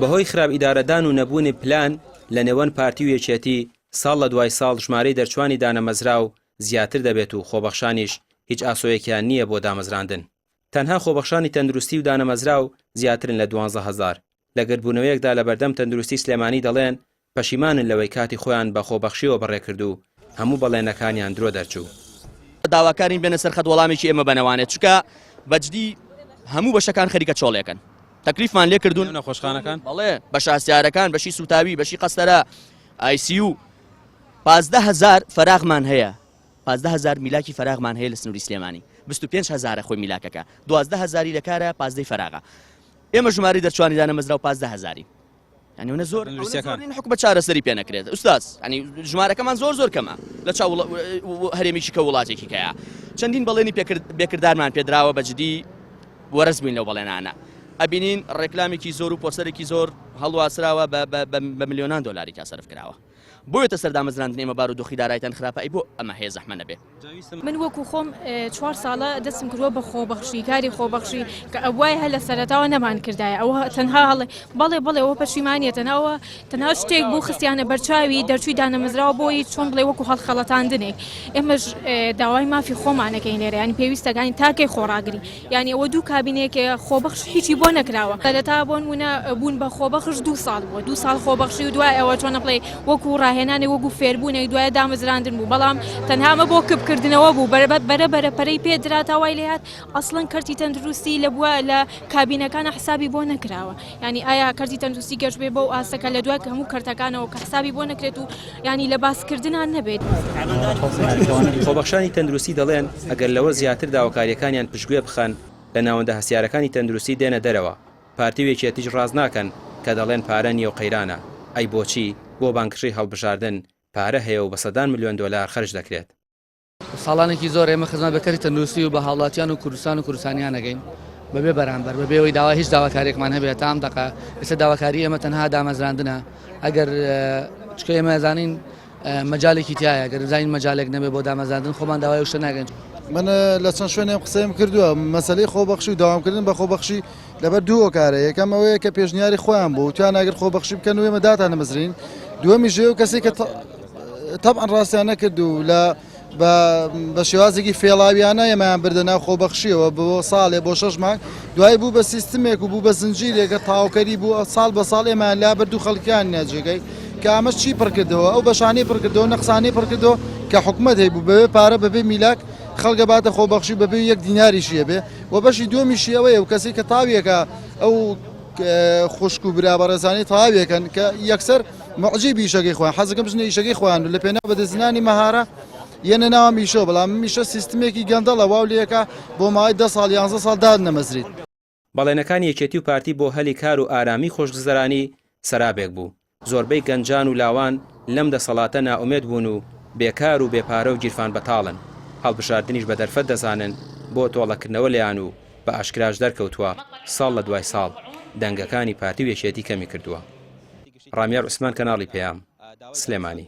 بەهۆی خراپ ئیدارەدان و نەبوونی پلان لە نێوان پارتی و یەکێتی ساڵ لە دوای ساڵ ژمارەی دەرچوانی دانەمەزراو زیاتر دەبێت و خۆبەخشانیش هیچ ئاسۆیەکیان نییە بۆ دامەزراندن. تەنها خۆبەخشانی تەندروستی و دانەمەزراو زیاترن لە 12,000. لە گەربوونەوەیەکدا لە بەردەم تەندروستی سلێمانی دەڵێن پەشیمانن لەوەی کاتی خۆیان بە خۆبەخشیەوە بەڕێکرد و هەموو بەڵێنەکانیان درۆ دەرچوو. داواکارین بێنە سەر خەت وەڵامێکی ئێمە بنەوانێت چکە بەجدی هەموو بەشەکان خەریکە چۆڵێکن. تەکلیفمان لێ کردوون نەخۆشخانەکان بەڵێ بەش ئاسیارەکان بەشی سوتاوی بەشی قەستەرە ICU 15,000 فەراغمان هەیە. 15,000 میلاکی فەراغمان هەیە لە سنووری سلێمانی. 25,000 خۆی میلاکەکە 12,000 لە کارە 15 فەراغە. ئێمە ژماری دەرچوانی دانەمەزراو 15,000. یعنی زۆر حکومە چارەسەری پێ نەکرێت. ئوستاز ینی ژمارەکەمان زۆر کەمە لە چاو هەرێمیشی کە وڵاتێکی کەیە. چەندین بەڵێنی بێکردارمان پێدراوە بەجددی وەرز بووین لەو بەڵێنانە. ئەبینین ڕێکلامێکی زۆر و پۆسەرێکی زۆر هەڵواسراوە بە ملیۆنان دۆلاری کا سەرف کراوە. بۆیە سەردامەزراندن ئێمە بارودۆخی دارایتان خراپە بۆ ئەمە هەیە زەحمە نەبێ. من وەکو خۆم 4 ساڵە دەستم کردووە بە خۆبەخشی کاری خۆبەخشی کە ئەوای هە لە سەرەتاوە نەمان کردایە ئەوە تەنها هەڵێ بەڵێ ئەوە پەشیمانیەتەنەوە تەنها شتێک بوو خستیانە بەرچاوی دەرچووی دانەمەزراوە بۆی چۆن بڵێ وەکو هەڵخەڵەتاندنێک ئێمەش داوای مافی خۆمانەکەین لێرە ینی پێویستەکانی تاکەی خۆڕاگری ینی ئەوە دوو کابینێکە خۆبەخش هیچی بۆ نەکراوە سەرەتا بوون بە خۆبەخش 2 ساڵ بووە 2 ساڵ خۆبەخشی و دوای ئەوە چۆنە بڵێ وەکو ڕاهێنانی وەکو فێربوونێک دوایە دامەزراندن بوو بەڵام تەنهامە بۆ کبکردنەوە بوو بەرە پەرەی پێدراتاوای لێهات ئەسڵەن کەرتی تەندروستی لە بووە لە کابینەکانە حسابی بۆ نەکراوە ینی ئایا کەرتی تەندروستی گەشت بێ بۆ ئاسەکە لە دوای هەموو کەرتەکانەوە کە حسابی بۆ نەکرێت و ینی لە باسکردنان نەبێت. خۆبەخشانی تەندروستی دەڵێن ئەگەر لەوە زیاتر داواکاریەکانیان پشتگوێ بخەن لە ناوەندە هەسیارەکانی تەندروستی دێنە دەرەوە پارتی و یەکێتیش ڕاز ناکەن کە دەڵێن پارە نییە و قەیرانە ئەی بۆچی بۆ بانکشەی هەڵبژاردن پارە هەیە و بە سەدان ملیۆن دۆلار خەرج دەکرێت. ساڵانێکی زۆر ئێمە خزمەت بەکاری تەندروستی و بە هاوڵاتیان و کوردستان و کوردستانیان نەگەین بەبێ بەرامبەر بەبێەوەی داوا هیچ داواکاریێکمان هەبێت تام دقا ئێستا داواکاری ئێمە تەنها دامەزراندنە ئەگەر چکە ئێمە زانین مەجالێکی تایە گەر زانین مەجالێک نەبێت بۆ دامەزراندن خۆمان داوای شتە ناگەین. من لە چەند شوێنێم قسەیم کردووە مەسەلەی خۆبەخشی و داوامکردن بە خۆبەخشی لەبەر دووە کارە یەکەم ئەوەیە کە پێشنیاری خۆیان بوو تویان ئەگەر خۆبەخشی بکەن و ئێمە داتان نەمەزرین دووەمی ژێ و کەسێک کە تەبعەن ڕاستیان نەکرد و بە شێوازێکی فێڵاویانە ئێمەیان بردە ناو خۆبەخشیەوە بۆ ساڵێ بۆ 6 مانگ دوای بوو بە سیستمێک و بوو بە زنجیرێکە تاوکەری بوو ساڵ بە ساڵ ئێمەیان لا بردو خەڵکیان ناجێگەی کە ئەمەش چی پڕکردەوە ئەو بەشانەی پڕکردەوە نەقسانەی پڕکردەوە کە حکومەت هەیە بوو بەبێ پارە بەبێ میلاک خەڵکە باتە خۆبەخشی بەبێ 1 دیناریشیە بێ و بەشی دووەمیشی ئەوەیە و کەسی کە تاویەکە ئەو خوشک و برابەرەزانی تاویەکەن کە یەکسەر معجیبی ئیشەکەی خۆیان حەزەکەم بژنە ئیشەکەی خۆیان و لە پێناو بەدەستنانی مەهارە یەنە ناوە میشۆ بەڵام میشە سیستمێکی گەندەڵە واولەکە بۆ ماوەی 10 ساڵ 11 ساڵ داد نەمەزریت. بەڵێنەکانی یەکێتی و پارتی بۆ هەلی کار و ئارامی خۆشگوزەرانی سەرابێک بوو. زۆربەی گەنجان و لاوان لەم دەسەڵاتە نائومێد بوون و بێکار و بێپارە و گیرفان بەتاڵن. هەڵبژاردنیش بە دەرفەت دەزانن بۆ تۆڵەکردنەوە لەیان و بە ئاشکراش دەرکەوتووە ساڵ لە دوای ساڵ دەنگەکانی پارتی و یەکێتی کەمی کردووە. ڕامیار عوسمان کەناڵی پێیام سلێمانی.